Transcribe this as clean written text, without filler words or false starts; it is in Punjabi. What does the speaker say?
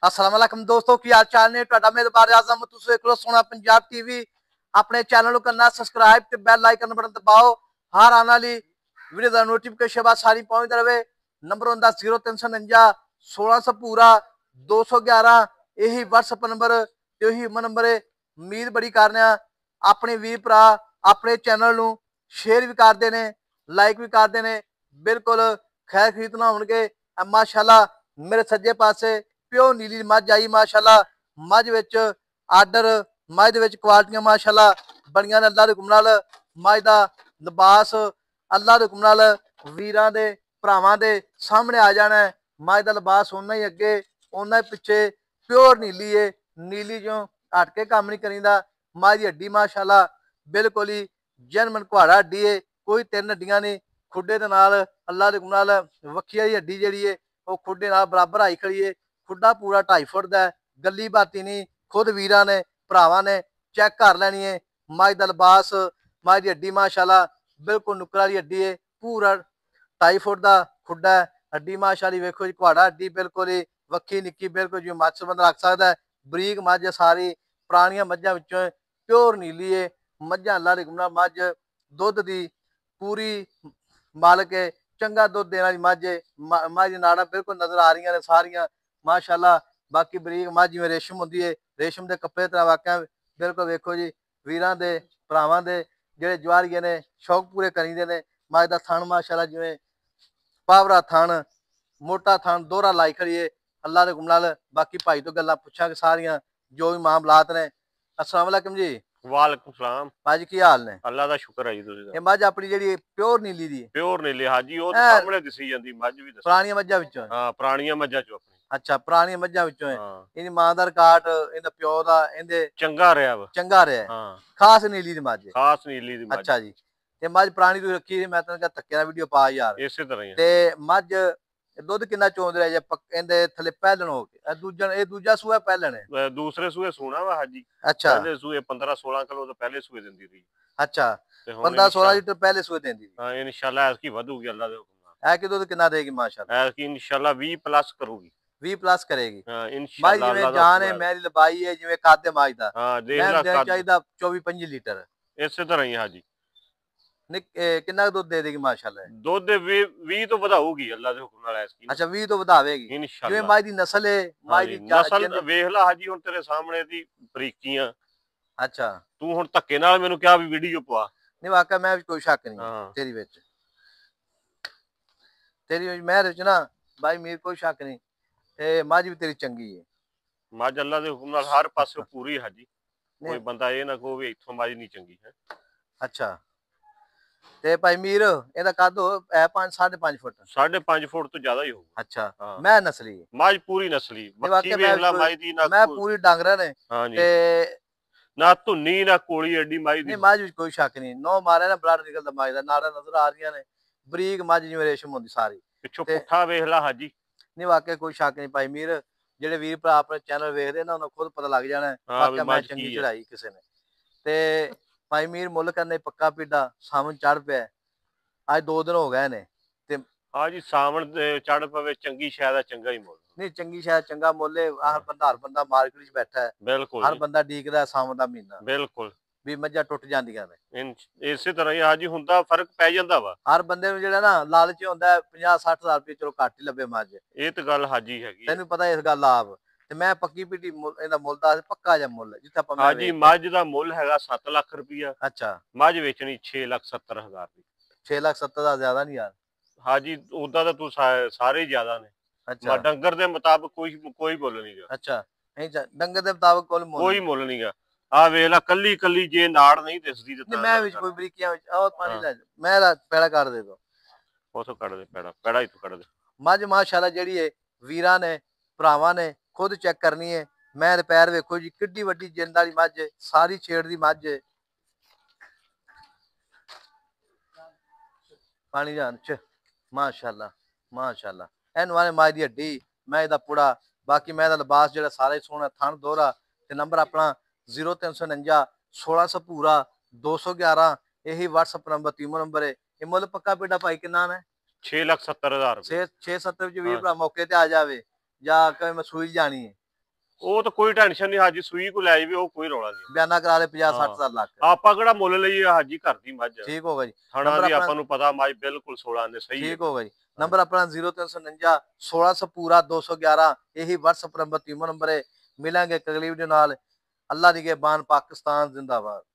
अस्सलाम वालेकुम दोस्तों की हाल चाल ने ਤੁਹਾਡਾ ਮੇਜ਼ਬਾਨ ਆਜ਼ਮ ਤੁਸੀਂ ਦੇਖ ਲੋ ਸੋਹਣਾ ਪੰਜਾਬ ਟੀਵੀ ਆਪਣੇ ਚੈਨਲ ਨੂੰ ਕਰਨਾ ਸਬਸਕ੍ਰਾਈਬ ਤੇ ਬੈਲ ਆਈਕਨ ਬਟਨ ਦਬਾਓ ਹਰ ਆਉਣ ਵਾਲੀ ਵੀਡੀਓ ਦਾ ਨੋਟੀਫਿਕੇਸ਼ਨ ਬਾਅਦ ਸਾਰੀ ਪਹੁੰਚਦਾ ਰਹੇ ਨੰਬਰ ਹੁੰਦਾ 0349 1600 ਪੂਰਾ 211 ਇਹੀ WhatsApp ਨੰਬਰ ਤੇ ਉਹੀ ਨੰਬਰ ਉਮੀਦ ਬੜੀ ਕਰਨੇ ਆ ਆਪਣੇ ਵੀਰ ਭਰਾ ਆਪਣੇ ਚੈਨਲ ਨੂੰ ਸ਼ੇਅਰ ਵੀ ਕਰਦੇ ਨੇ ਲਾਈਕ ਵੀ ਕਰਦੇ ਨੇ ਬਿਲਕੁਲ ਖੈਰ ਖਰੀਦਣਾ ਹੋਣਗੇ ਮਾਸ਼ਾਅੱਲਾ ਮੇਰੇ ਸੱਜੇ ਪਾਸੇ ਪਿਓ ਨੀਲੀ ਮੱਝ ਆਈ ਮਾਸ਼ਾਅੱਲਾ ਮੱਝ ਵਿੱਚ ਆਰਡਰ ਮੱਝ ਦੇ ਵਿੱਚ ਕੁਆਲਟੀਆਂ ਮਾਸ਼ਾਅੱਲਾ ਬਣੀਆਂ ਨੇ ਅੱਲਾ ਦੇ ਹੁਕਮ ਨਾਲ ਮੱਝ ਦਾ ਲਿਬਾਸ ਅੱਲਾ ਦੇ ਹੁਕਮ ਨਾਲ ਵੀਰਾਂ ਦੇ ਭਰਾਵਾਂ ਦੇ ਸਾਹਮਣੇ ਆ ਜਾਣਾ ਮੱਝ ਦਾ ਲਿਬਾਸ ਉਹਨਾਂ ਹੀ ਅੱਗੇ ਉਹਨਾਂ ਹੀ ਪਿੱਛੇ ਪਿਓਰ ਨੀਲੀ ਏ ਨੀਲੀ ਚੋਂ ਹਟ ਕੇ ਕੰਮ ਨਹੀਂ ਕਰੀਦਾ ਮੱਝ ਦੀ ਹੱਡੀ ਮਾਸ਼ਾਅੱਲਾ ਬਿਲਕੁਲ ਹੀ ਜਨਮਨ ਕੁਹਾੜਾ ਹੱਡੀ ਏ ਕੋਈ ਤਿੰਨ ਹੱਡੀਆਂ ਨਹੀਂ ਖੁੱਡੇ ਦੇ ਨਾਲ ਅੱਲਾ ਦੇ ਹੁਕਮ ਨਾਲ ਵੱਖੀਆਂ ਦੀ ਹੱਡੀ ਜਿਹੜੀ ਏ ਉਹ ਖੁੱਡੇ ਨਾਲ ਬਰਾਬਰ ਆਈ ਖੜੀ ਏ ਖੁੱਡਾ ਪੂਰਾ 2.5 ਫੁੱਟ ਦਾ ਗੱਲੀ ਬਾਤੀ ਨਹੀਂ ਖੁਦ ਵੀਰਾਂ ਨੇ ਭਰਾਵਾਂ ਨੇ ਚੈੱਕ ਕਰ ਲੈਣੀ ਏ ਮੱਝ ਦਾ ਲਿਬਾਸ ਮੱਝ ਦੀ ਹੱਡੀ ਮਾਸ਼ਾਅੱਲਾ ਬਿਲਕੁਲ ਨੁਕਰਾਂ ਦੀ ਹੱਡੀ ਏ ਪੂਰਾ 2.5 ਫੁੱਟ ਦਾ ਖੁੱਡਾ ਹੱਡੀ ਮਾਸ਼ਾਅੱਲਾ ਵੇਖੋ ਜੀ ਕੁਹਾੜਾ ਹੱਡੀ ਬਿਲਕੁਲ ਹੀ ਵੱਖੀ ਨਿੱਕੀ ਬਿਲਕੁਲ ਜਿਵੇਂ ਮੱਝ ਬੰਦਾ ਰੱਖ ਸਕਦਾ ਬਰੀਕ ਮੱਝ ਸਾਰੀ ਪੁਰਾਣੀਆਂ ਮੱਝਾਂ ਵਿੱਚੋਂ ਪਿਓਰ ਨੀਲੀ ਏ ਮੱਝਾਂ ਅੱਲਾ ਦੇ ਹੁਕਮ ਨਾਲ ਮੱਝ ਦੁੱਧ ਦੀ ਪੂਰੀ ਮਾਲਕ ਏ ਚੰਗਾ ਦੁੱਧ ਦੇਣ ਵਾਲੀ ਮੱਝ ਨਾੜਾਂ ਬਿਲਕੁਲ ਨਜ਼ਰ ਆ ਰਹੀਆਂ ਨੇ ਸਾਰੀਆਂ ਮਾਸ਼ਾਅੱਲਾ ਬਾਕੀ ਬਰੀਕ ਮੱਝ ਜਿਵੇਂ ਰੇਸ਼ਮ ਹੁੰਦੀ ਏ ਰੇਸ਼ਮ ਦੇ ਕੱਪੜੇ ਤਰ੍ਹਾਂ ਵਾਕਿਆ ਬਿਲਕੁਲ ਵੇਖੋ ਜੀ ਵੀਰਾਂ ਦੇ ਭਰਾਵਾਂ ਦੇ ਜਿਹੜੇ ਜਵਾਰੀਏ ਨੇ ਸ਼ੌਕ ਪੂਰੇ ਕਰੀਦੇ ਨੇ ਮੱਝ ਦਾ ਥਣ ਮਾਸ਼ਾਅੱਲਾ ਜਿਵੇਂ ਪਾਵਰਾ ਥਣ ਮੋਟਾ ਥਣ ਦੋਹਰਾ ਲਾਈ ਖੜੀਏ ਅੱਲਾ ਦੇ ਹੁਕਮ ਨਾਲ ਬਾਕੀ ਭਾਈ ਤੋਂ ਗੱਲਾਂ ਪੁੱਛਾਂਗੇ ਸਾਰੀਆਂ ਜੋ ਵੀ ਮਾਮਲਾਤ ਨੇ अस्सलाम वालेकुम जी वालेकुम सलाम भाजी की हाल ने अल्लाह दा शुक्र है जी तुसी ਇਹ ਮੱਝ ਆਪਣੀ ਜਿਹੜੀ ਪਿਓਰ ਨੀਲੀ ਦੀ प्योर नीले हाजी ਉਹ ਸਾਹਮਣੇ ਦਿਸੀ ਜਾਂਦੀ ਮੱਝ ਵੀ ਦੱਸ ਪੁਰਾਣੀਆਂ ਮੱਝਾਂ ਵਿੱਚੋਂ ਹਾਂ ਪੁਰਾਣੀਆਂ ਮੱਝਾਂ ਚੋਂ ਆਪਣੀ ਅੱਛਾ ਪੁਰਾਣੀਆਂ ਮੱਝਾਂ ਵਿੱਚੋਂ ਹੈ ਹਾਂ ਇਹਦੀ ਮਾਂ ਦਾ ਰਿਕਾਰਡ ਇਹਦਾ ਪਿਓ ਦਾ ਇਹਦੇ ਚੰਗਾ ਰਿਹਾ ਵਾ ਚੰਗਾ ਰਿਹਾ ਹਾਂ ਖਾਸ ਨੀਲੀ ਦੀ ਮੱਝ ਖਾਸ ਨੀਲੀ ਦੀ ਮੱਝ ਅੱਛਾ ਜੀ ਤੇ ਮੱਝ ਪੁਰਾਣੀ ਤੂੰ ਰੱਖੀ ਮੈਂ ਤੈਨੂੰ ਕਿਹਾ ਧੱਕੇ ਨਾਲ ਵੀਡੀਓ ਪਾ ਯਾਰ ਇਸੇ ਤਰ੍ਹਾਂ ਹੀ ਤੇ ਮੱਝ ਦੁੱਧ ਕਿੰਨਾ ਚੋਂਦ ਰਿਹਾ ਜੇ ਇਹਦੇ ਥੱਲੇ ਪਹਿਲਣ ਹੋ ਕੇ ਇਹ ਦੂਜਾ ਸੂਆ ਪਹਿਲਣ ਹੈ ਦੂਸਰੇ ਸੂਏ ਸੋਣਾ ਵਾ ਹਾਜੀ ਅੱਛਾ ਪਹਿਲੇ ਸੂਏ 15 16 ਕਿਲੋ ਤੋਂ ਪਹਿਲੇ ਸੂਏ ਦਿੰਦੀ ਰਹੀ ਅੱਛਾ ਤੇ 15 16 ਲੀਟਰ ਪਹਿਲੇ ਸੂਏ ਦਿੰਦੀ ਸੀ ਹਾਂ ਇਨਸ਼ਾਅੱਲਾ ਐਸਕੀ ਵਧੂਗੀ ਅੱਲਾ ਦੇ ਹੁਕਮ ਨਾਲ ਇਹ ਕਿ ਦੁੱਧ ਕਿੰਨਾ ਦੇਗੀ ਮਾਸ਼ਾਅੱਲਾ ਐਸਕੀ ਇਨਸ਼ਾਅੱਲਾ 20 ਪਲੱਸ ਕਰੂਗੀ 20 ਪਲੱਸ ਕਰੇਗੀ ਹਾਂ ਮੱਝ ਇਨਸ਼ਾਅੱਲਾ ਜਿਵੇਂ ਜਾਨ ਹੈ ਮੇਰੀ ਲੰਬਾਈ ਹੈ ਜਿਵੇਂ ਕੱਦ ਮੱਝ ਦਾ ਹਾਂ ਦੇਖ ਮੈਂ ਲੈ ਦੇਣਾ ਚਾਹੀਦਾ 24 25 ਲੀਟਰ ਇਸੇ ਤਰ੍ਹਾਂ ਹੀ ਹਾਜੀ ਕਿੰਨਾ ਦੁੱਧ ਦੇ ਦੇਗੀ ਮਾਸ਼ਾਅੱਲਾ ਦੁੱਧ ਦੇ 20 ਤੋਂ ਵਧਾਊਗੀ ਅੱਲਾ ਦੇ ਹੁਕਮ ਨਾਲ ਐਸਕੀ ਅੱਛਾ 20 ਤੋਂ ਵਧਾਵੇਗੀ ਜਿਵੇਂ ਇਨਸ਼ਾਅੱਲਾ ਮੱਝ ਦੀ ਨਸਲ ਹੈ ਮੱਝ ਦੀ ਨਸਲ ਵੇਖ ਲਾ ਹਾਜੀ ਹੁਣ ਤੇਰੇ ਸਾਹਮਣੇ ਦੀ ਬਰੀਕੀਆਂ ਅੱਛਾ ਤੂੰ ਹੁਣ ਧੱਕੇ ਨਾਲ ਮੈਨੂੰ ਕਿਹਾ ਵੀ ਵੀਡੀਓ ਪਵਾ ਨਹੀਂ ਵਾਕਿਆ ਮੈਂ ਕੋਈ ਸ਼ੱਕ ਨਹੀਂ ਹਾਂ ਤੇਰੀ ਵਿੱਚ ਤੇਰੀ ਮੈਂ ਵਿੱਚ ਨਾ ਭਾਈ ਮੇਰੇ ਕੋਈ ਸ਼ੱਕ ਨਹੀਂ ਤੇ ਮੱਝ ਵੀ ਤੇਰੀ ਚੰਗੀ ਹੈ ਮੱਝ ਅੱਲਾ ਦੇ ਹੁਕਮ ਨਾਲ ਹਰ ਪਾਸੇ ਪੂਰੀ ਹਾਜੀ ਕੋਈ ਬੰਦਾ ਇਹ ਨਾ ਕਹੋ ਵੀ ਇੱਥੋਂ ਮੱਝ ਨਹੀਂ ਚੰਗੀ ਹੈ ਅੱਛਾ ਤੇ ਭਾਈ ਮੀਰ ਇਹਦਾ ਕੱਦ ਹੈ 5.5 ਫੁੱਟ 5.5 ਫੁੱਟ ਤੋਂ ਜ਼ਿਆਦਾ ਹੀ ਹੋਊਗਾ ਅੱਛਾ ਹਾਂ ਮੈਂ ਨਸਲੀ ਮੱਝ ਪੂਰੀ ਨਸਲੀ ਬੱਚੀ ਵੇਖ ਲਾ ਮੱਝ ਦੀ ਨਾ ਮੈਂ ਪੂਰੀ ਡਾਂਗਰਾ ਨੇ ਹਾਂਜੀ ਤੇ ਨਾ ਧੁੰਨੀ ਨਾ ਕੋਲੀ ਐਡੀ ਮੱਝ ਦੀ ਨਹੀਂ ਮੱਝ ਵਿੱਚ ਕੋਈ ਸ਼ੱਕ ਨਹੀਂ ਨੋ ਮਾਰਿਆ ਨਾ ਬਲੱਡ ਨਿਕਲਦਾ ਮੱਝ ਦਾ ਨਾੜਾਂ ਨਜ਼ਰ ਆ ਰਹੀਆਂ ਨੇ ਬਰੀਕ ਮੱਝ ਜਿਵੇਂ ਰੇਸ਼ਮ ਹੁੰਦੀ ਸਾਰੀ ਪਿੱਛੋਂ ਪੁੱਠਾ ਵੇਖ ਲਾ ਹਾਜੀ ਨਹੀਂ ਵਾਕਿਆ ਕੋਈ ਸ਼ੱਕ ਨਹੀਂ ਭਾਈ ਮੀਰ ਜਿਹੜੇ ਵੀਰ ਭਰਾ ਆਪਣੇ ਚੈਨਲ ਵੇਖਦੇ ਨਾ ਉਹਨਾਂ ਖੁਦ ਪਤਾ ਲੱਗ ਜਾਣਾ ਵਾਕਿਆ ਮੈਂ ਚੰਗੀ ਚੜਾਈ ਕਿਸੇ ਨੇ ਤੇ ਭਾਈ ਮੀਰ ਮੁੱਲ ਕਰਨੇ ਪੱਕਾ ਪੀਡਾ ਸਾਵਣ ਚੜ ਪਿਆ ਅੱਜ 2 ਦਿਨ ਹੋ ਗਏ ਨੇ ਤੇ ਹਾਂਜੀ ਸਾਵਣ ਦੇ ਚੜ ਪਵੇ ਚੰਗੀ ਸ਼ਾਇਦ ਆ ਚੰਗਾ ਹੀ ਮੁੱਲ ਨਹੀਂ ਚੰਗੀ ਸ਼ਾਇਦ ਚੰਗਾ ਮੁੱਲ ਹਰ ਬੰਦਾ ਮਾਰਕੀਟ ਵਿੱਚ ਬੈਠਾ ਹੈ ਬਿਲਕੁਲ ਹਰ ਬੰਦਾ ਡੀਕਦਾ ਸਾਵਣ ਦਾ ਮਹੀਨਾ ਬਿਲਕੁਲ ਵੀ ਮੱਝਾਂ ਟੁੱਟ ਜਾਂਦੀਆਂ ਨੇ ਇਸੇ ਤਰ੍ਹਾਂ ਹੀ ਹਾਜੀ ਹੁੰਦਾ ਫਰਕ ਪੈ ਜਾਂਦਾ ਵਾ ਹਰ ਬੰਦੇ ਨੂੰ ਜਿਹੜਾ ਨਾ ਲਾਲਚ ਹੁੰਦਾ 50-60 ਹਜ਼ਾਰ ਰੁਪਏ ਚਲੋ ਘੱਟ ਹੀ ਲੱਭੇ ਮੱਝ ਇਹ ਤਾਂ ਗੱਲ ਹਾਜੀ ਹੈਗੀ ਤੈਨੂੰ ਪਤਾ ਇਸ ਗੱਲ ਆਪ ਤੇ ਮੈਂ ਪੱਕੀ ਪੀਟੀ ਇਹਦਾ ਮੁੱਲ ਦਾ ਪੱਕਾ ਜਿਹਾ ਮੁੱਲ ਜਿੱਥੇ ਆਪਾਂ ਹਾਜੀ ਮੱਝ ਦਾ ਮੁੱਲ ਹੈਗਾ 7 ਲੱਖ ਰੁਪਇਆ ਅੱਛਾ ਮੱਝ ਵੇਚਣੀ 6,70,000 ਦੀ 6,70,000 ਦਾ ਜ਼ਿਆਦਾ ਨਹੀਂ ਯਾਰ ਹਾਜੀ ਉਦਾਂ ਤਾਂ ਤੂੰ ਸਾਰੇ ਹੀ ਜ਼ਿਆਦਾ ਨੇ ਅੱਛਾ ਡੰਗਰ ਦੇ ਮੁਤਾਬਕ ਕੋਈ ਮੁੱਲ ਨਹੀਂਗਾ ਅੱਛਾ ਨਹੀਂ ਡੰਗਰ ਦੇ ਮੁਤਾਬਕ ਕੋਈ ਮੁੱਲ ਨਹੀਂਗਾ ਆ ਵੇਖ ਲੈ ਕੱਲੀ ਜੇ ਨਾੜ ਨਹੀਂ ਦਿਸਦੀ ਤੇ ਮੈਂ ਵਿੱਚ ਕੋਈ ਬਰੀਕੀਆਂ ਵਿੱਚ ਆਹ ਪਾਣੀ ਲੈ ਮੈਂ ਪੈੜਾ ਕਰ ਦੇ ਦੋ ਉਥੋਂ ਕੱਢ ਦੇ ਪੈੜਾ ਹੀ ਤੂੰ ਕੱਢ ਦੇ ਮੱਝ ਮਾਸ਼ਾਅੱਲਾ ਜਿਹੜੀ ਹੈ ਵੀਰਾਂ ਨੇ ਭਰਾਵਾਂ ਨੇ ਖੁਦ ਚੈੱਕ ਕਰਨੀ ਹੈ ਮੈਂ ਦੇ ਪੈਰ ਵੇਖੋ ਜੀ ਕਿੱਡੀ ਵੱਡੀ ਜਿੰਦ ਵਾਲੀ ਮੱਝ ਸਾਰੀ ਛੇੜ ਦੀ ਮੱਝ ਪਾਣੀ ਜਾਨ ਚ ਮਾਸ਼ਾਅੱਲਾ ਮਾਸ਼ਾਅੱਲਾ ਇਹਨੂੰ ਵਾਲੇ ਮੱਝ ਦੀ ਹੱਡੀ ਮੈਂ ਇਹਦਾ ਪੁੜਾ ਬਾਕੀ ਮੈਂ ਇਹਦਾ ਲਿਬਾਸ ਜਿਹੜਾ ਸਾਰੇ ਸੋਹਣਾ ਥਣ ਦੋਹਰਾ ਤੇ ਨੰਬਰ ਆਪਣਾ 0349 1600 ਪੂਰਾ 211 ਇਹੀ WhatsApp ਨੰਬਰ ਤੀਮੋ ਨੰਬਰ ਹੈ ਇਹ ਮੁੱਲ ਪੱਕਾ ਪੇਡਾ ਭਾਈ ਕਿੰਨਾ ਹੈ 6,70,000 6-7 ਵਿੱਚ ਵੀਰ ਭਰਾ ਮੌਕੇ ਤੇ ਆ ਜਾਵੇ ਜਾਂ ਕਹੇ ਮੈਂ ਸੂਈ ਜਾਣੀ ਹੈ ਉਹ ਤਾਂ ਕੋਈ ਟੈਨਸ਼ਨ ਨਹੀਂ ਹਾਜੀ, ਸੂਈ ਕੋ ਲੈ ਜਾਵੇ ਉਹ ਕੋਈ ਰੌਲਾ ਨਹੀਂ। ਬਿਆਨਾ ਕਰਾ ਦੇ 50-60 ਲੱਖ। ਆਪਾਂ ਕਿਹੜਾ ਮੁੱਲ ਲਈ ਹਾਜੀ, ਘਰ ਦੀ ਮੱਝ ਠੀਕ ਹੋਗਾ ਜੀ। ਥਣਾ ਦੀ ਆਪਾਂ ਨੂੰ ਪਤਾ ਮੱਝ ਬਿਲਕੁਲ 16 ਨੇ ਸਹੀ ਠੀਕ ਹੋਗਾ ਜੀ। ਨੰਬਰ ਆਪਣਾ 0349 1600 ਪੂਰਾ 211, ਇਹੀ WhatsApp ਨੰਬਰ, ਟੀਮੋ ਨੰਬਰ ਹੈ। ਮਿਲਾਂਗੇ ਅਗਲੀ ਵੀਡੀਓ ਨਾਲ। ਅੱਲਾ ਦੀ ਕੇ ਬਾਨ, ਪਾਕਿस्तान जिंदाबाद।